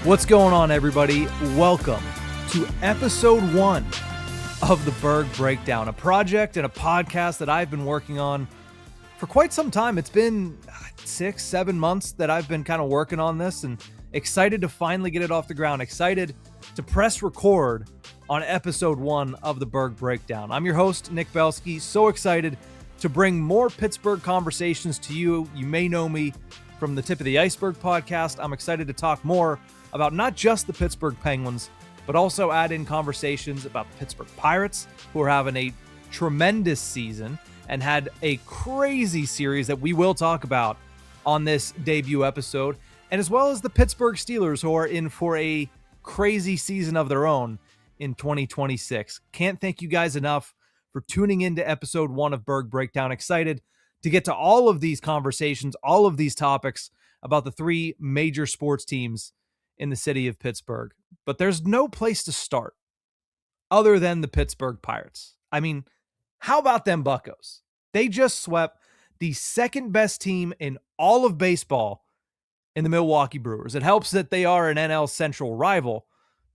What's going on, everybody? Welcome to episode 1 of the Burgh Breakdown, a project and a podcast that I've been working on for quite some time. It's been 6-7 months that I've been kind of working on this, and excited to finally get it off the ground. Excited to press record on episode 1 of the Burgh Breakdown. I'm your host, Nick Belsky. So excited to bring more Pittsburgh conversations to you. You may know me from the Tip of the Iceberg podcast. I'm excited to talk more about not just the Pittsburgh Penguins, but also add in conversations about the Pittsburgh Pirates, who are having a tremendous season and had a crazy series that we will talk about on this debut episode, and as well as the Pittsburgh Steelers, who are in for a crazy season of their own in 2026. Can't thank you guys enough for tuning into episode 1 of Burgh Breakdown. Excited to get to all of these conversations, all of these topics about the 3 major sports teams in the city of Pittsburgh. But there's no place to start other than the Pittsburgh Pirates. I mean, how about them Buccos? They just swept the second best team in all of baseball in the Milwaukee Brewers. It helps that they are an NL Central rival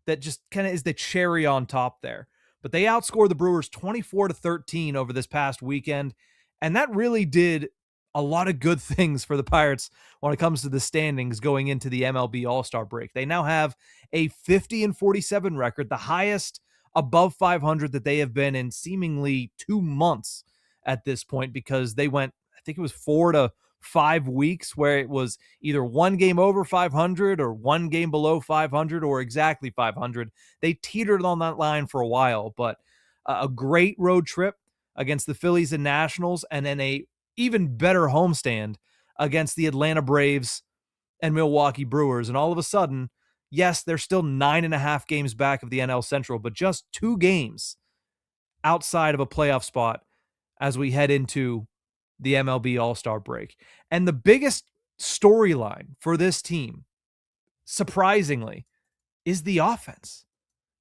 that just kind of is the cherry on top there. But they outscored the Brewers 24-13 over this past weekend, and that really did a lot of good things for the Pirates when it comes to the standings going into the MLB All-Star break. They now have a 50-47 record, the highest above 500 that they have been in seemingly 2 months at this point, because they went, I think it was 4 to 5 weeks where it was either one game over 500 or one game below 500 or exactly 500. They teetered on that line for a while, but a great road trip against the Phillies and Nationals, and then a even better homestand against the Atlanta Braves and Milwaukee Brewers. And all of a sudden, yes, they're still 9.5 games back of the NL Central, but just 2 games outside of a playoff spot as we head into the MLB All-Star break. And the biggest storyline for this team, surprisingly, is the offense.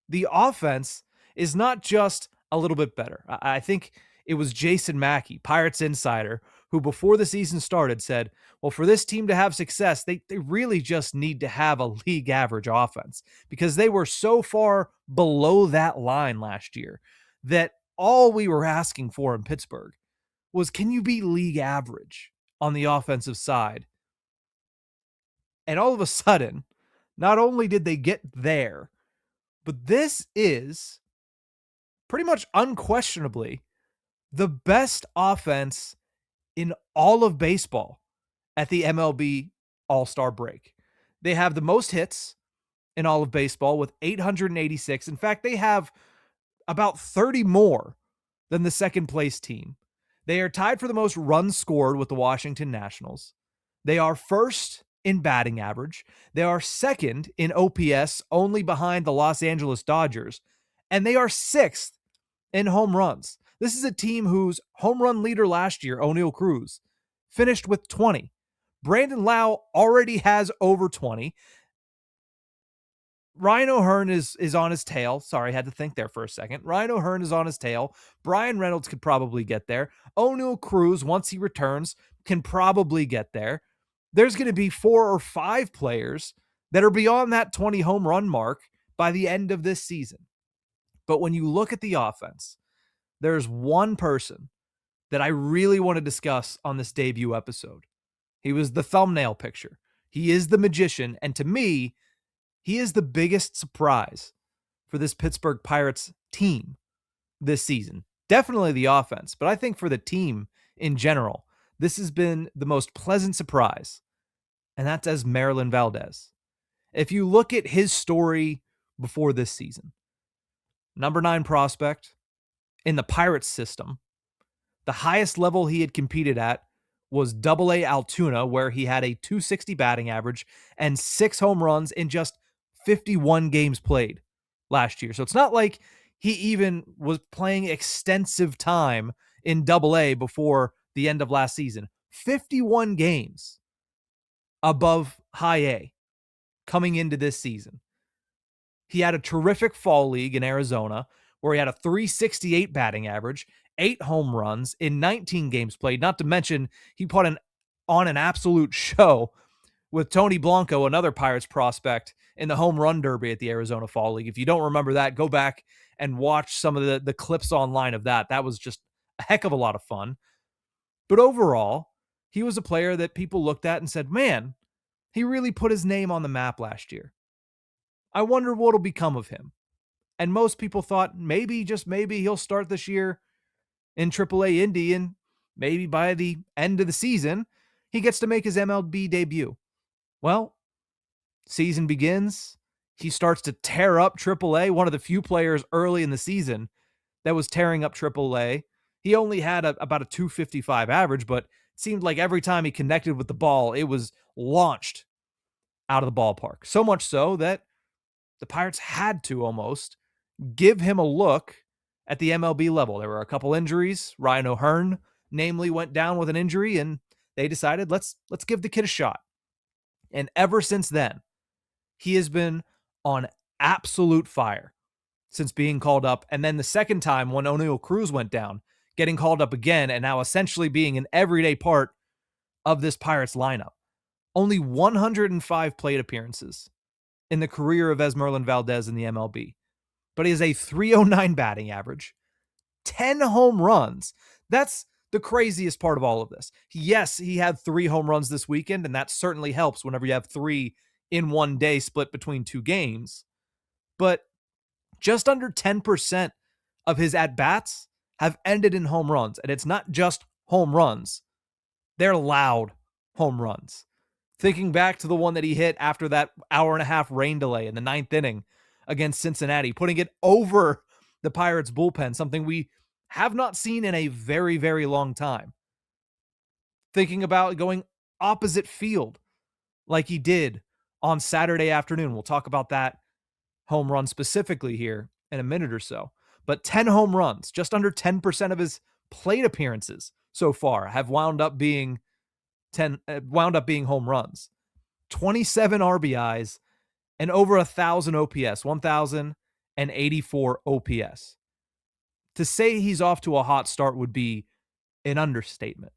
The offense is not just a little bit better. I think it was Jason Mackey, Pirates insider, who before the season started said, well, for this team to have success, they really just need to have a league average offense, because they were so far below that line last year that all we were asking for in Pittsburgh was, can you be league average on the offensive side? And all of a sudden, not only did they get there, but this is pretty much unquestionably the best offense in all of baseball at the MLB All-Star break. They have the most hits in all of baseball with 886. In fact, they have about 30 more than the second place team. They are tied for the most runs scored with the Washington Nationals. They are first in batting average. They are second in OPS, only behind the Los Angeles Dodgers. And they are 6th in home runs. This is a team whose home run leader last year, O'Neal Cruz, finished with 20. Brandon Lau already has over 20. Ryan O'Hearn is on his tail. Sorry, I had to think there for a second. Ryan O'Hearn is on his tail. Brian Reynolds could probably get there. O'Neal Cruz, once he returns, can probably get there. There's going to be 4 or 5 players that are beyond that 20 home run mark by the end of this season. But when you look at the offense, there's one person that I really want to discuss on this debut episode. He was the thumbnail picture. He is the magician. And to me, he is the biggest surprise for this Pittsburgh Pirates team this season. Definitely the offense, but I think for the team in general, this has been the most pleasant surprise, and that's Esmerlyn Valdez. If you look at his story before this season, number 9 prospect in the Pirates system, the highest level he had competed at was AA Altoona, where he had a .260 batting average and 6 home runs in just 51 games played last year. So it's not like he even was playing extensive time in AA before the end of last season. 51 games above high A coming into this season. He had a terrific fall league in Arizona where he had a 368 batting average, 8 home runs in 19 games played. Not to mention, he put on an absolute show with Tony Blanco, another Pirates prospect, in the home run derby at the Arizona Fall League. If you don't remember that, go back and watch some of the clips online of that. That was just a heck of a lot of fun. But overall, he was a player that people looked at and said, man, he really put his name on the map last year. I wonder what'll become of him. And most people thought maybe, just maybe, he'll start this year in AAA Indy, and maybe by the end of the season, he gets to make his MLB debut. Well, season begins. He starts to tear up AAA, one of the few players early in the season that was tearing up AAA. He only had about a 255 average, but it seemed like every time he connected with the ball, it was launched out of the ballpark. So much so that the Pirates had to almost give him a look at the MLB level. There were a couple injuries. Ryan O'Hearn, namely, went down with an injury, and they decided, let's give the kid a shot. And ever since then, he has been on absolute fire since being called up. And then the second time when O'Neal Cruz went down, getting called up again, and now essentially being an everyday part of this Pirates lineup. Only 105 plate appearances in the career of Esmerlyn Valdez in the MLB. But he has a 309 batting average, 10 home runs. That's the craziest part of all of this. Yes, he had 3 home runs this weekend, and that certainly helps whenever you have 3 in one day split between 2 games. But just under 10% of his at-bats have ended in home runs. And it's not just home runs. They're loud home runs. Thinking back to the one that he hit after that hour-and-a-half rain delay in the 9th inning against Cincinnati, putting it over the Pirates bullpen, something we have not seen in a very, very long time. Thinking about going opposite field like he did on Saturday afternoon. We'll talk about that home run specifically here in a minute or so. But 10 home runs, just under 10% of his plate appearances so far have wound up being home runs. 27 RBIs and over 1,000 OPS, 1,084 OPS. To say he's off to a hot start would be an understatement.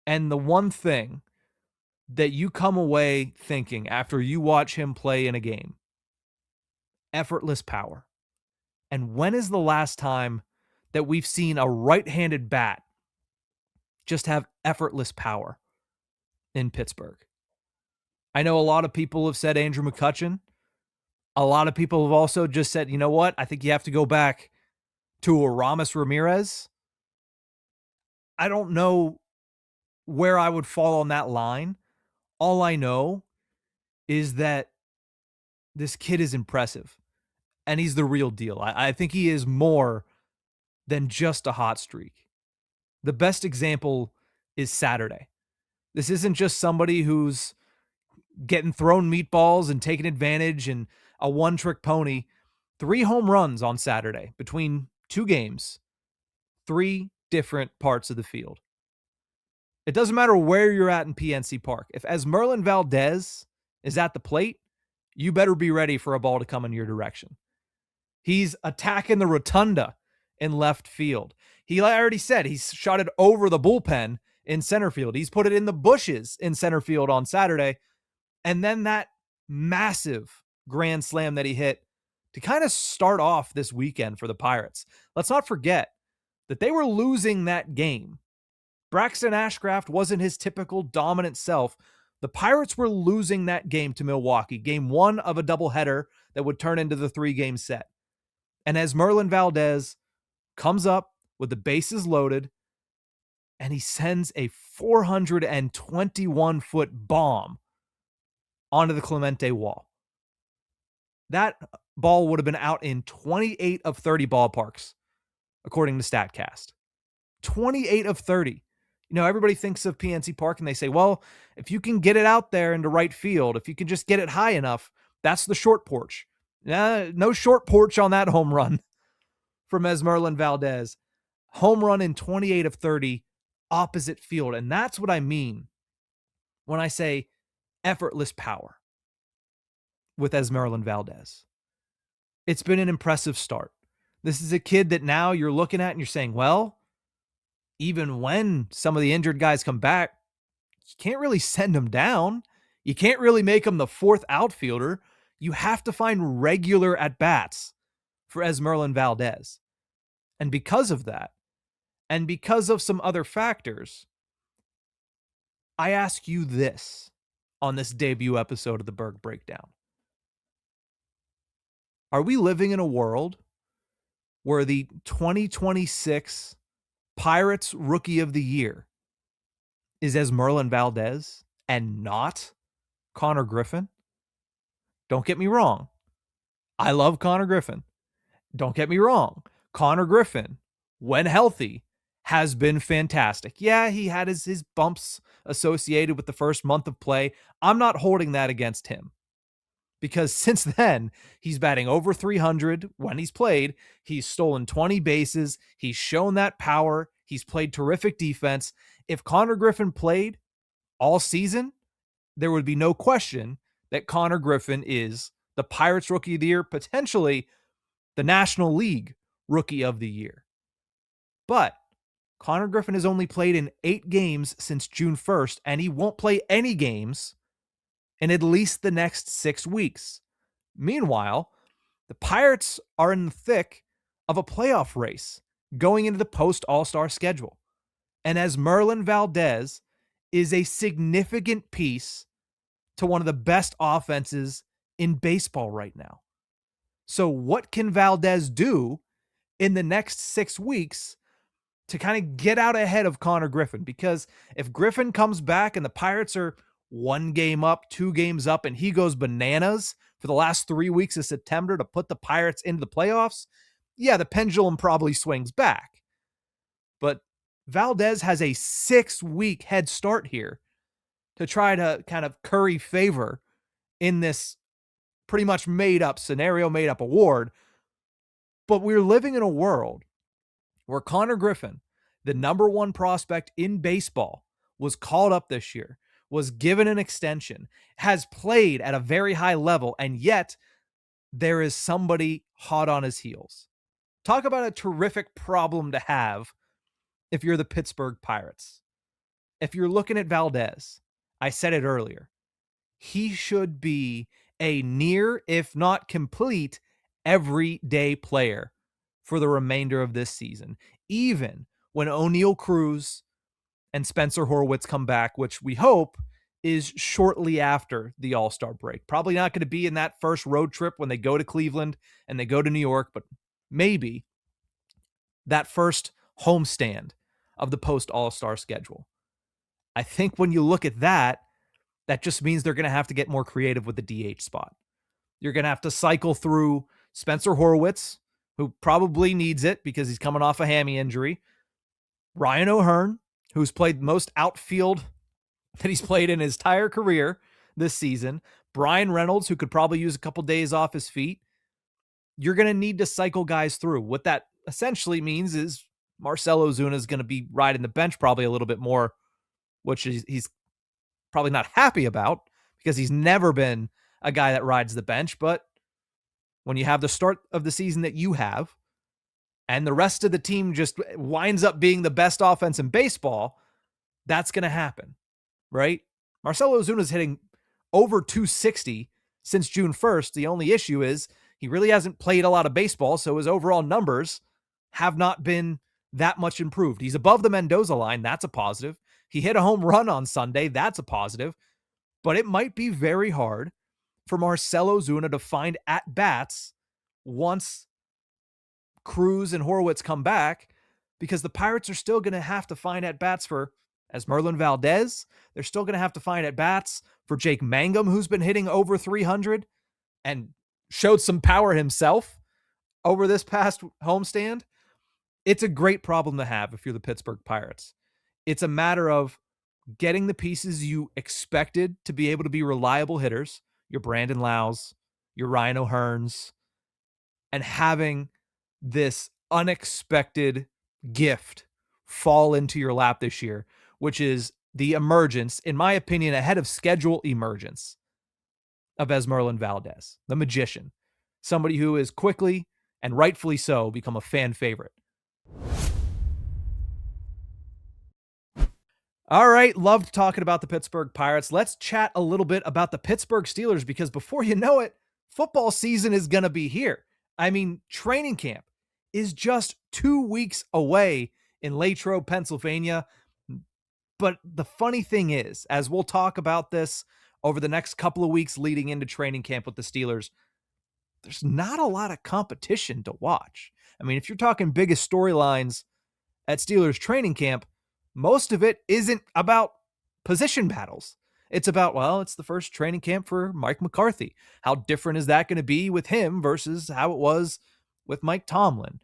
And the one thing that you come away thinking after you watch him play in a game, effortless power. And when is the last time that we've seen a right-handed bat just have effortless power in Pittsburgh? I know a lot of people have said Andrew McCutchen. A lot of people have also just said, you know what? I think you have to go back to Aramis Ramirez. I don't know where I would fall on that line. All I know is that this kid is impressive, and he's the real deal. I think he is more than just a hot streak. The best example is Saturday. This isn't just somebody who's getting thrown meatballs and taking advantage and a one-trick pony. 3 home runs on Saturday between 2 games, 3 different parts of the field. It doesn't matter where you're at in PNC Park. If Esmerlyn Valdez is at the plate, you better be ready for a ball to come in your direction. He's attacking the rotunda in left field. He already said he's shot it over the bullpen in center field. He's put it in the bushes in center field on Saturday. And then that massive grand slam that he hit to kind of start off this weekend for the Pirates. Let's not forget that they were losing that game. Braxton Ashcraft wasn't his typical dominant self. The Pirates were losing that game to Milwaukee, game 1 of a doubleheader that would turn into the 3-game set. And Esmerlyn Valdez comes up with the bases loaded, and he sends a 421-foot bomb onto the Clemente wall. That ball would have been out in 28 of 30 ballparks, according to StatCast. 28 of 30. You know, everybody thinks of PNC Park and they say, well, if you can get it out there into right field, if you can just get it high enough, that's the short porch. No short porch on that home run from Esmerlyn Valdez. Home run in 28 of 30 opposite field. And that's what I mean when I say effortless power with Esmerlyn Valdez. It's been an impressive start. This is a kid that now you're looking at and you're saying, well, even when some of the injured guys come back, you can't really send him down. You can't really make him the fourth outfielder. You have to find regular at-bats for Esmerlyn Valdez. And because of that, and because of some other factors, I ask you this on this debut episode of the Burgh Breakdown. Are we living in a world where the 2026 Pirates Rookie of the Year is Esmerlyn Valdez and not Konnor Griffin? Don't get me wrong. I love Konnor Griffin. Don't get me wrong. Konnor Griffin, when healthy, has been fantastic. Yeah, he had his bumps associated with the first month of play. I'm not holding that against him, because since then, he's batting over 300 when he's played. He's stolen 20 bases. He's shown that power. He's played terrific defense. If Konnor Griffin played all season, there would be no question that Konnor Griffin is the Pirates Rookie of the Year, potentially the National League Rookie of the Year. But Konnor Griffin has only played in 8 games since June 1st, and he won't play any games in at least the next 6 weeks. Meanwhile, the Pirates are in the thick of a playoff race going into the post-All-Star schedule. And Esmerlyn Valdez is a significant piece to one of the best offenses in baseball right now. So what can Valdez do in the next 6 weeks to kind of get out ahead of Konnor Griffin? Because if Griffin comes back and the Pirates are 1 game up, 2 games up, and he goes bananas for the last 3 weeks of September to put the Pirates into the playoffs, yeah, the pendulum probably swings back. But Valdez has a 6-week head start here to try to kind of curry favor in this pretty much made-up scenario, made-up award. But we're living in a world where Konnor Griffin, the number 1 prospect in baseball, was called up this year, was given an extension, has played at a very high level, and yet there is somebody hot on his heels. Talk about a terrific problem to have if you're the Pittsburgh Pirates. If you're looking at Valdez, I said it earlier, he should be a near, if not complete, everyday player for the remainder of this season. Even when O'Neal Cruz and Spencer Horwitz come back, which we hope is shortly after the All-Star break. Probably not going to be in that first road trip when they go to Cleveland and they go to New York, but maybe that first homestand of the post-All-Star schedule. I think when you look at that, that just means they're going to have to get more creative with the DH spot. You're going to have to cycle through Spencer Horwitz, who probably needs it because he's coming off a hammy injury. Ryan O'Hearn, who's played most outfield that he's played in his entire career this season. Brian Reynolds, who could probably use a couple days off his feet. You're going to need to cycle guys through. What that essentially means is Marcell Ozuna is going to be riding the bench probably a little bit more, which he's probably not happy about because he's never been a guy that rides the bench. But when you have the start of the season that you have, and the rest of the team just winds up being the best offense in baseball, that's going to happen, right? Marcell Ozuna's hitting over 260 since June 1st. The only issue is he really hasn't played a lot of baseball, so his overall numbers have not been that much improved. He's above the Mendoza line. That's a positive. He hit a home run on Sunday. That's a positive. But it might be very hard for Marcell Ozuna to find at-bats once Cruz and Horwitz come back, because the Pirates are still going to have to find at-bats for Esmerlyn Valdez. They're still going to have to find at-bats for Jake Mangum, who's been hitting over 300 and showed some power himself over this past homestand. It's a great problem to have if you're the Pittsburgh Pirates. It's a matter of getting the pieces you expected to be able to be reliable hitters, your Brandon Lows, your Ryan O'Hearns, and having this unexpected gift fall into your lap this year, which is the emergence, in my opinion, ahead of schedule emergence of Esmerlyn Valdez, the magician, somebody who is quickly and rightfully so become a fan favorite. All right, loved talking about the Pittsburgh Pirates. Let's chat a little bit about the Pittsburgh Steelers, because before you know it, football season is going to be here. I mean, training camp is just 2 weeks away in Latrobe, Pennsylvania. But the funny thing is, as we'll talk about this over the next couple of weeks leading into training camp with the Steelers, there's not a lot of competition to watch. I mean, if you're talking biggest storylines at Steelers training camp, most of it isn't about position battles. It's about, well, it's the first training camp for Mike McCarthy. How different is that going to be with him versus how it was with Mike Tomlin?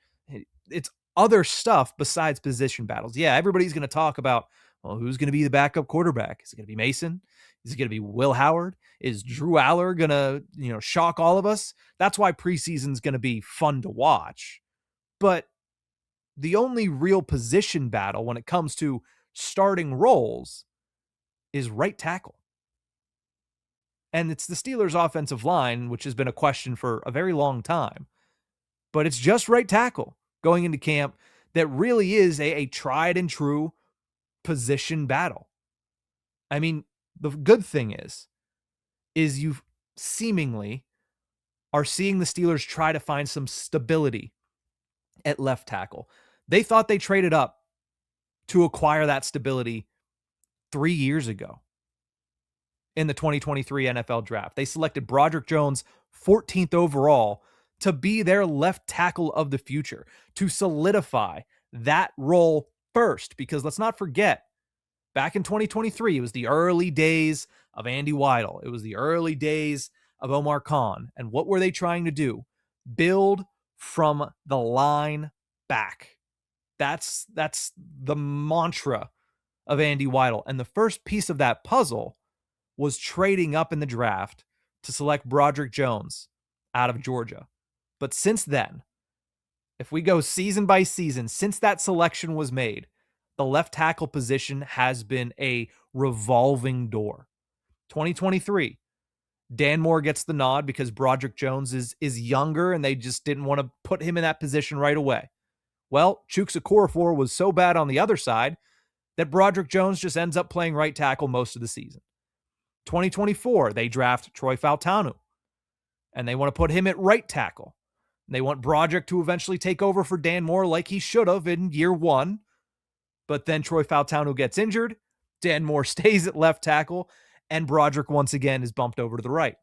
It's other stuff besides position battles. Yeah, everybody's going to talk about, well, who's going to be the backup quarterback? Is it going to be Mason? Is it going to be Will Howard? Is Drew Aller going to, shock all of us? That's why preseason's going to be fun to watch. But the only real position battle when it comes to starting roles is right tackle. And it's the Steelers' offensive line, which has been a question for a very long time. But it's just right tackle going into camp that really is a tried and true position battle. I mean, the good thing is you seemingly are seeing the Steelers try to find some stability at left tackle. They thought they traded up to acquire that stability 3 years ago in the 2023 NFL draft. They selected Broderick Jones 14th overall to be their left tackle of the future, to solidify that role first, because let's not forget, back in 2023, it was the early days of Andy Weidl. It was the early days of Omar Khan. And what were they trying to do? Build from the line back. That's the mantra of Andy Weidl. And the first piece of that puzzle was trading up in the draft to select Broderick Jones out of Georgia. But since then, if we go season by season, since that selection was made, the left tackle position has been a revolving door. 2023, Dan Moore gets the nod because Broderick Jones is younger and they just didn't want to put him in that position right away. Well, Chuks Okorafor was so bad on the other side that Broderick Jones just ends up playing right tackle most of the season. 2024, they draft Troy Fautanu, and they want to put him at right tackle. They want Broderick to eventually take over for Dan Moore like he should have in year one. But then Troy Fautanu gets injured, Dan Moore stays at left tackle, and Broderick once again is bumped over to the right.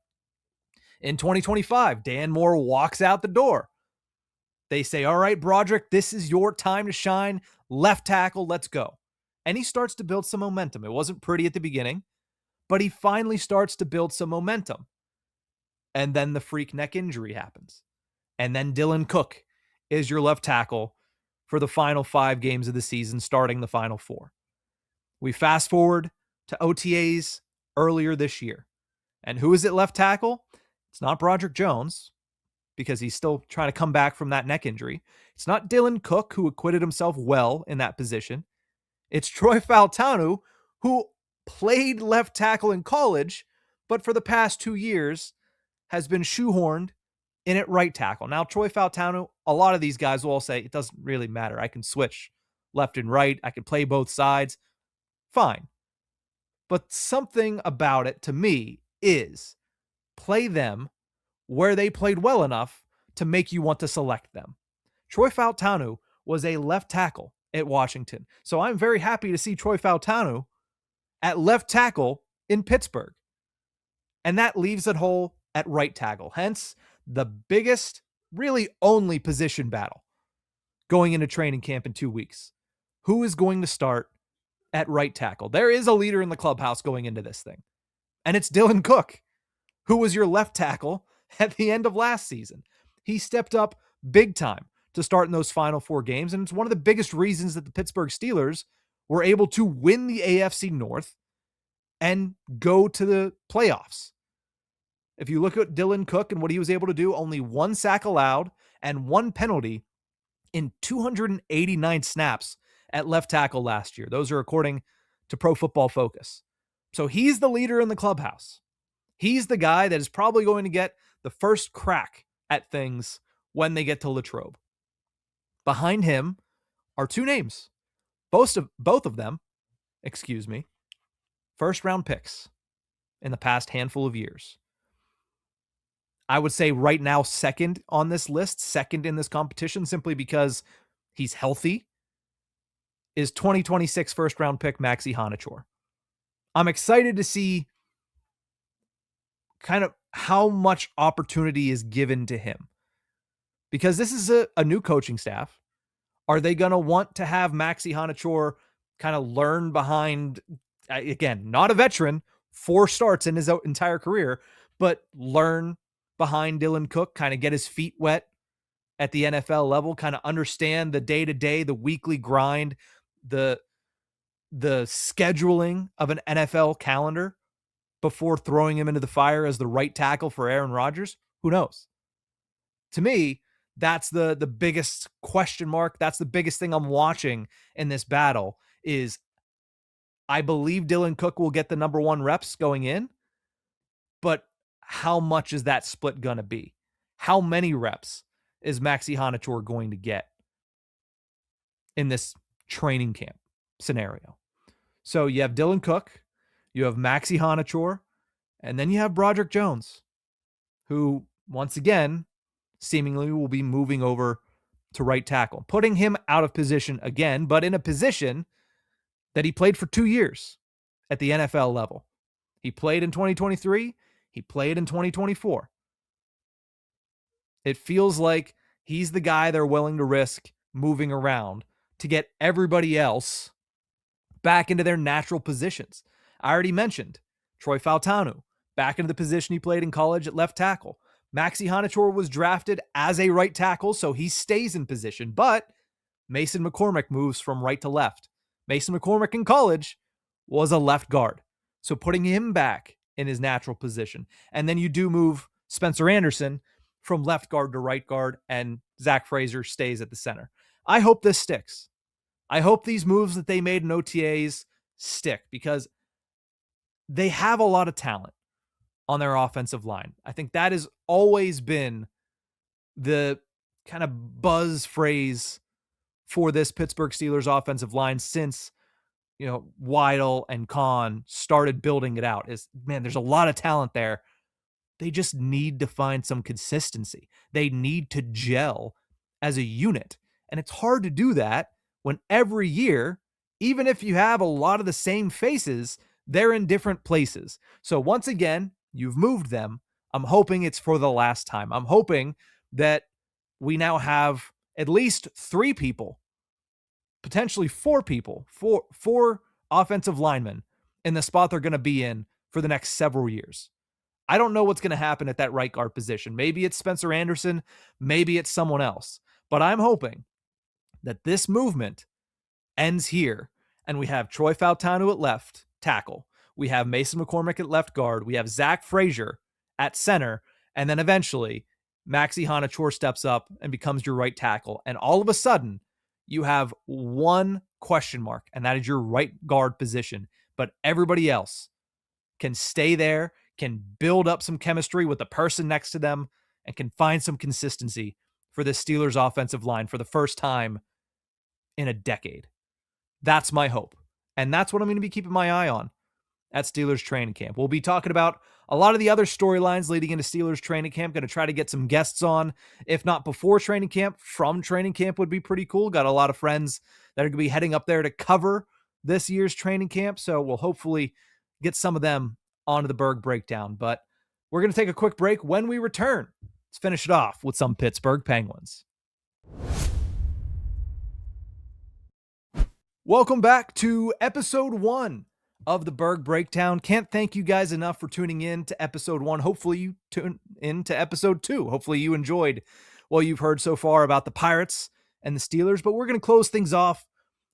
In 2025, Dan Moore walks out the door. They say, all right, Broderick, this is your time to shine. Left tackle, let's go. And he starts to build some momentum. It wasn't pretty at the beginning, but he finally starts to build some momentum. And then the freak neck injury happens. And then Dylan Cook is your left tackle for the final 5 games of the season, starting the final 4. We fast forward to OTAs earlier this year. And who is it left tackle? It's not Broderick Jones, because he's still trying to come back from that neck injury. It's not Dylan Cook, who acquitted himself well in that position. It's Troy Fautanu, who played left tackle in college, but for the past 2 years has been shoehorned in at right tackle. Now, Troy Fautanu, a lot of these guys will all say, it doesn't really matter. I can switch left and right. I can play both sides. Fine. But something about it, to me, is play them where they played well enough to make you want to select them. Troy Fautanu was a left tackle at Washington. So I'm very happy to see Troy Fautanu at left tackle in Pittsburgh. And that leaves it whole at right tackle. Hence, the biggest, really only position battle going into training camp in 2 weeks. Who is going to start at right tackle? There is a leader in the clubhouse going into this thing, and it's Dylan Cook, who was your left tackle at the end of last season. He stepped up big time to start in those final 4 games, and it's one of the biggest reasons that the Pittsburgh Steelers were able to win the AFC North and go to the playoffs. If you look at Dylan Cook and what he was able to do, only 1 sack allowed and 1 penalty in 289 snaps at left tackle last year. Those are according to Pro Football Focus. So he's the leader in the clubhouse. He's the guy that is probably going to get the first crack at things when they get to Latrobe. Behind him are two names. Both of them, first round picks in the past handful of years. I would say right now, second on this list, second in this competition, simply because he's healthy, is 2026 first round pick Maxi Honichor. I'm excited to see kind of how much opportunity is given to him, because this is a new coaching staff. Are they going to want to have Maxi Honichor kind of learn behind, again, not a veteran, 4 starts in his entire career, but learn behind Dylan Cook, kind of get his feet wet at the NFL level, kind of understand the day-to-day, the weekly grind, the scheduling of an NFL calendar before throwing him into the fire as the right tackle for Aaron Rodgers? Who knows? To me, that's the biggest question mark. That's the biggest thing I'm watching in this battle. Is I believe Dylan Cook will get the number 1 reps going in, but how much is that split going to be? How many reps is Maxi Honichor going to get in this training camp scenario? So you have Dylan Cook, you have Maxi Honichor, and then you have Broderick Jones, who, once again, seemingly will be moving over to right tackle, putting him out of position again, but in a position that he played for 2 years at the NFL level. He played in 2023. He played in 2024. It feels like he's the guy they're willing to risk moving around to get everybody else back into their natural positions. I already mentioned Troy Fautanu, back into the position he played in college at left tackle. Maxi Honichor was drafted as a right tackle, so he stays in position, but Mason McCormick moves from right to left. Mason McCormick in college was a left guard, so putting him back in his natural position. And then you do move Spencer Anderson from left guard to right guard, and Zach Frazier stays at the center. I hope this sticks. I hope these moves that they made in OTAs stick, because they have a lot of talent on their offensive line. I think that has always been the kind of buzz phrase for this Pittsburgh Steelers offensive line since, Weidl and Kahn started building it out. Is, man, there's a lot of talent there. They just need to find some consistency. They need to gel as a unit. And it's hard to do that when every year, even if you have a lot of the same faces, they're in different places. So once again, you've moved them. I'm hoping it's for the last time. I'm hoping that we now have at least 3 people, potentially 4 people, four offensive linemen in the spot they're going to be in for the next several years. I don't know what's going to happen at that right guard position. Maybe it's Spencer Anderson. Maybe it's someone else. But I'm hoping that this movement ends here, and we have Troy Fautanu at left tackle. We have Mason McCormick at left guard. We have Zach Frazier at center. And then eventually, Maxi Honichor steps up and becomes your right tackle. And all of a sudden, you have one question mark, and that is your right guard position. But everybody else can stay there, can build up some chemistry with the person next to them, and can find some consistency for the Steelers offensive line for the first time in a decade. That's my hope. And that's what I'm going to be keeping my eye on at Steelers training camp. We'll be talking about a lot of the other storylines leading into Steelers training camp. Going to try to get some guests on, if not before training camp, from training camp would be pretty cool. Got a lot of friends that are going to be heading up there to cover this year's training camp. So we'll hopefully get some of them onto the Burgh Breakdown. But we're going to take a quick break. When we return, let's finish it off with some Pittsburgh Penguins. Welcome back to episode 1 of the Burgh Breakdown. Can't thank you guys enough for tuning in to episode 1. Hopefully you tune in to episode 2. Hopefully you enjoyed what you've heard so far about the Pirates and the Steelers, but we're going to close things off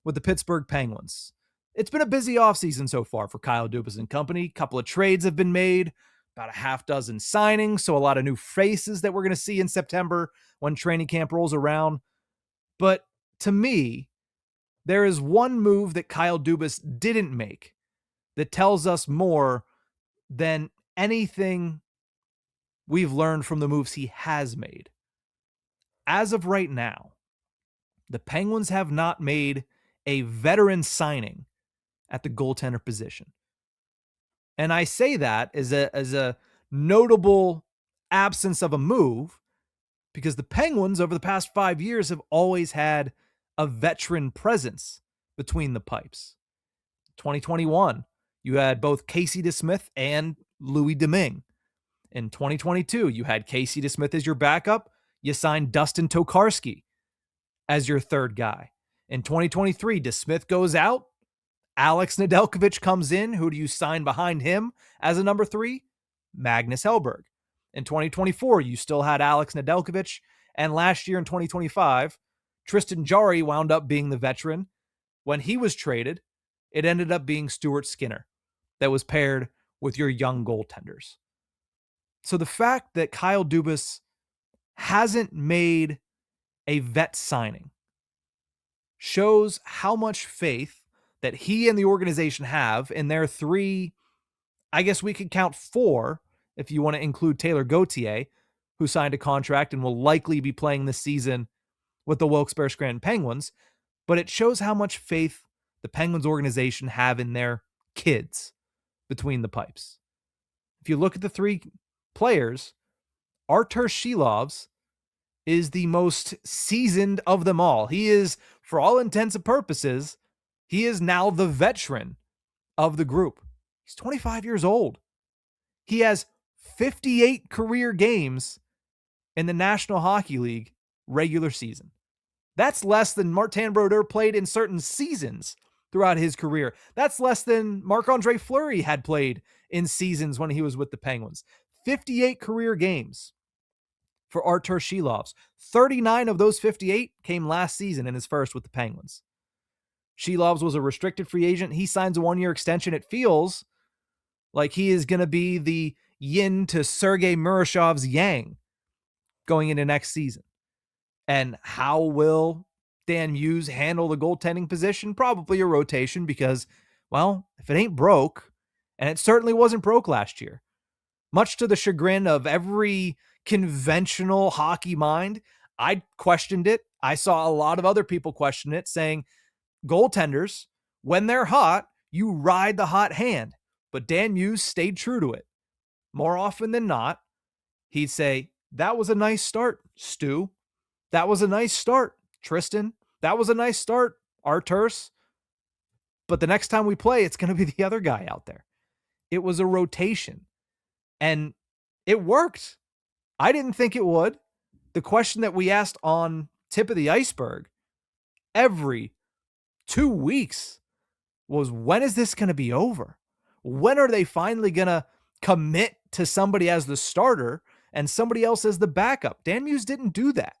with the Pittsburgh Penguins. It's been a busy offseason so far for Kyle Dubas and company. A couple of trades have been made, about a half dozen signings, so a lot of new faces that we're going to see in September when training camp rolls around. But to me, there is one move that Kyle Dubas didn't make that tells us more than anything we've learned from the moves he has made. As of right now, the Penguins have not made a veteran signing at the goaltender position. And I say that as a notable absence of a move because the Penguins over the past 5 years have always had a veteran presence between the pipes. 2021, you had both Casey DeSmith and Louis Domingue. In 2022, you had Casey DeSmith as your backup. You signed Dustin Tokarski as your third guy. In 2023, DeSmith goes out. Alex Nedeljkovic comes in. Who do you sign behind him as a number 3? Magnus Hellberg. In 2024, you still had Alex Nedeljkovic. And last year in 2025, Tristan Jarry wound up being the veteran. When he was traded, it ended up being Stuart Skinner that was paired with your young goaltenders. So the fact that Kyle Dubas hasn't made a vet signing shows how much faith that he and the organization have in their 3, I guess we could count 4 if you want to include Taylor Gauthier, who signed a contract and will likely be playing this season with the Wilkes-Barre Scranton Penguins. But it shows how much faith the Penguins organization have in their kids between the pipes. If you look at the 3 players, Artur Shilovs is the most seasoned of them all. He is, for all intents and purposes, he is now the veteran of the group. He's 25 years old. He has 58 career games in the National Hockey League regular season. That's less than Martin Brodeur played in certain seasons throughout his career. That's less than Marc-Andre Fleury had played in seasons when he was with the Penguins. 58 career games for Artur Shilovs. 39 of those 58 came last season in his first with the Penguins. Shilovs was a restricted free agent. He signs a 1-year extension. It feels like he is going to be the yin to Sergei Murashov's yang going into next season. And how will Dan Muse handle the goaltending position? Probably a rotation because, well, if it ain't broke, and it certainly wasn't broke last year, much to the chagrin of every conventional hockey mind, I questioned it. I saw a lot of other people question it, saying goaltenders, when they're hot, you ride the hot hand. But Dan Muse stayed true to it. More often than not, he'd say, that was a nice start, Stu. That was a nice start, Tristan. That was a nice start, Arturs. But the next time we play, it's going to be the other guy out there. It was a rotation. And it worked. I didn't think it would. The question that we asked on Tip of the Iceberg every 2 weeks was, when is this going to be over? When are they finally going to commit to somebody as the starter and somebody else as the backup? Dan Muse didn't do that.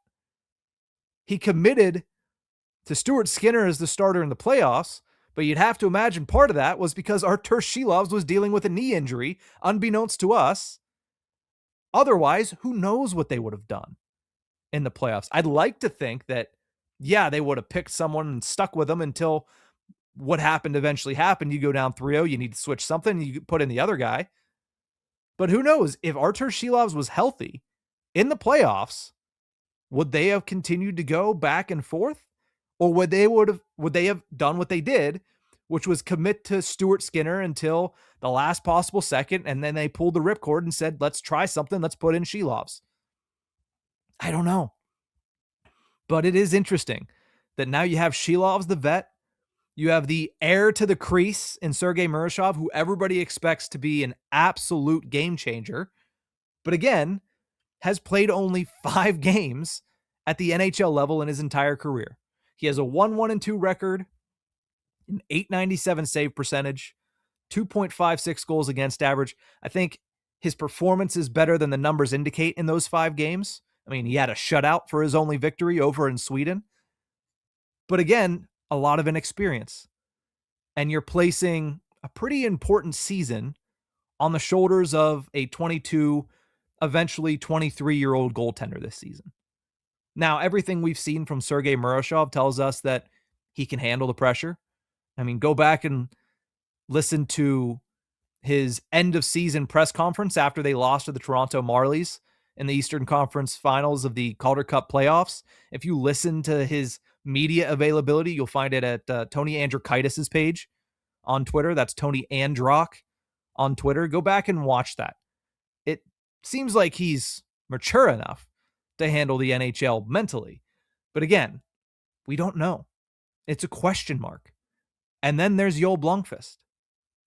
He committed to Stuart Skinner as the starter in the playoffs, but you'd have to imagine part of that was because Artur Shilovs was dealing with a knee injury, unbeknownst to us. Otherwise, who knows what they would have done in the playoffs? I'd like to think that, yeah, they would have picked someone and stuck with them until what happened eventually happened. You go down 3-0, you need to switch something, you put in the other guy. But who knows? If Artur Shilovs was healthy in the playoffs, would they have continued to go back and forth? Or would they have done what they did, which was commit to Stuart Skinner until the last possible second, and then they pulled the ripcord and said, let's try something, let's put in Shilovs? I don't know. But it is interesting that now you have Shilovs, the vet, you have the heir to the crease in Sergei Murashov, who everybody expects to be an absolute game changer, but again, has played only 5 games at the NHL level in his entire career. He has a 1-1-2 record, an .897 save percentage, 2.56 goals against average. I think his performance is better than the numbers indicate in those 5 games. I mean, he had a shutout for his only victory over in Sweden. But again, a lot of inexperience. And you're placing a pretty important season on the shoulders of a 22, eventually 23-year-old goaltender this season. Now, everything we've seen from Sergei Murashov tells us that he can handle the pressure. I mean, go back and listen to his end of season press conference after they lost to the Toronto Marlies in the Eastern Conference Finals of the Calder Cup playoffs. If you listen to his media availability, you'll find it at Tony Androkaitis' page on Twitter. That's Tony Androck on Twitter. Go back and watch that. It seems like he's mature enough to handle the NHL mentally. But again, we don't know. It's a question mark. And then there's Joel Blomqvist.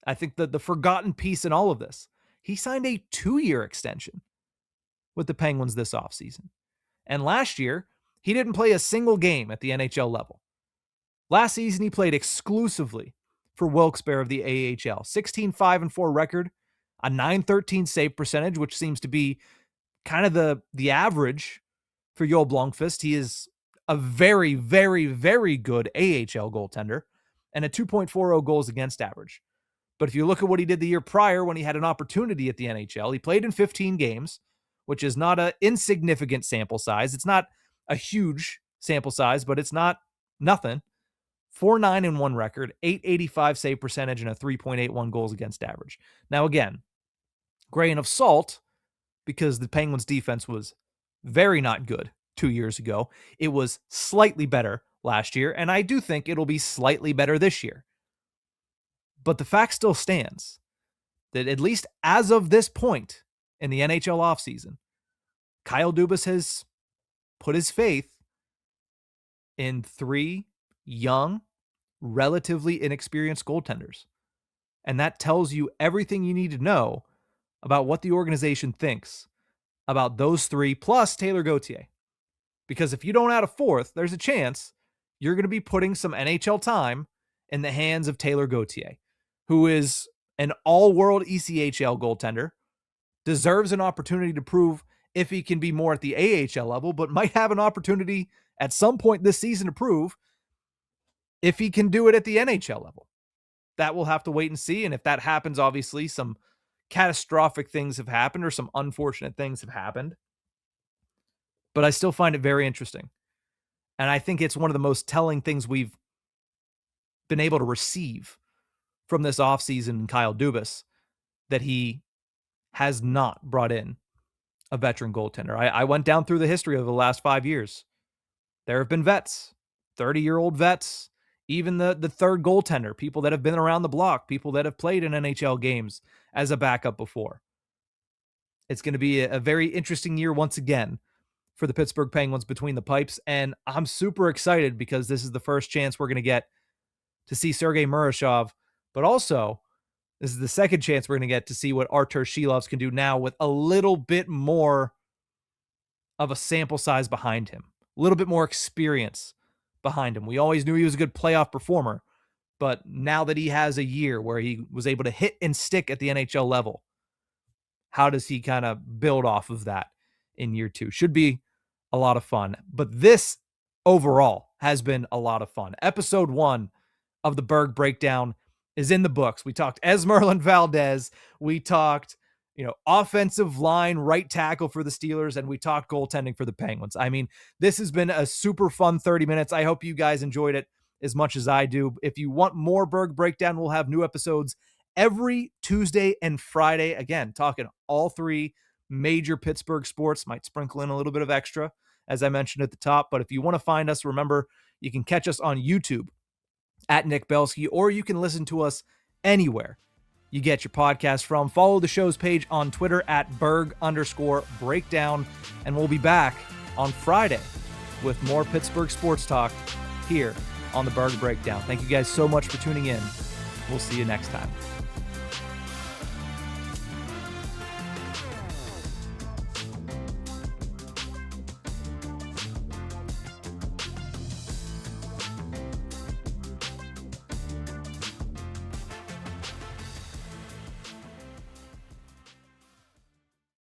I think that the forgotten piece in all of this, he signed a 2-year extension with the Penguins this offseason. And last year, he didn't play a single game at the NHL level. Last season, he played exclusively for Wilkes-Barre of the AHL. 16-5-4 record, a .913 save percentage, which seems to be kind of the average for Joel Blomqvist. He is a very, very, very good AHL goaltender and a 2.40 goals against average. But if you look at what he did the year prior when he had an opportunity at the NHL, he played in 15 games, which is not an insignificant sample size. It's not a huge sample size, but it's not nothing. 4-9-1 record, .885 save percentage, and a 3.81 goals against average. Now, again, grain of salt, because the Penguins defense was very not good 2 years ago. It was slightly better last year, and I do think it'll be slightly better this year. But the fact still stands that at least as of this point in the NHL offseason, Kyle Dubas has put his faith in 3 young, relatively inexperienced goaltenders. And that tells you everything you need to know about what the organization thinks about those 3 plus Taylor Gauthier. Because if you don't add a 4th, there's a chance you're going to be putting some NHL time in the hands of Taylor Gauthier, who is an all-world ECHL goaltender, deserves an opportunity to prove if he can be more at the AHL level, but might have an opportunity at some point this season to prove if he can do it at the NHL level. That we'll have to wait and see. And if that happens, obviously some catastrophic things have happened or some unfortunate things have happened. But I still find it very interesting. And I think it's one of the most telling things we've been able to receive from this offseason, Kyle Dubas, that he has not brought in a veteran goaltender. I went down through the history of the last 5 years. There have been vets, 30-year-old vets, even the third goaltender, people that have been around the block, people that have played in NHL games as a backup before. It's going to be a very interesting year once again for the Pittsburgh Penguins between the pipes, and I'm super excited because this is the first chance we're going to get to see Sergei Murashov, but also this is the second chance we're going to get to see what Artur Shilovs can do now with a little bit more of a sample size behind him, a little bit more experience behind him. We always knew he was a good playoff performer, but now that he has a year where he was able to hit and stick at the NHL level, how does he kind of build off of that in year 2? Should be a lot of fun. But this overall has been a lot of fun. Episode 1 of the Burgh Breakdown is in the books. We talked Esmerlyn Valdez. We talked, offensive line, right tackle for the Steelers, and we talked goaltending for the Penguins. I mean, this has been a super fun 30 minutes. I hope you guys enjoyed it as much as I do. If you want more Burgh Breakdown, we'll have new episodes every Tuesday and Friday. Again, talking all 3 major Pittsburgh sports. Might sprinkle in a little bit of extra, as I mentioned at the top. But if you want to find us, remember, you can catch us on YouTube at Nick Belsky, or you can listen to us anywhere you get your podcast from. Follow the show's page on Twitter at Burgh_breakdown, and we'll be back on Friday with more Pittsburgh sports talk here on the Burgh Breakdown. Thank you guys so much for tuning in. We'll see you next time.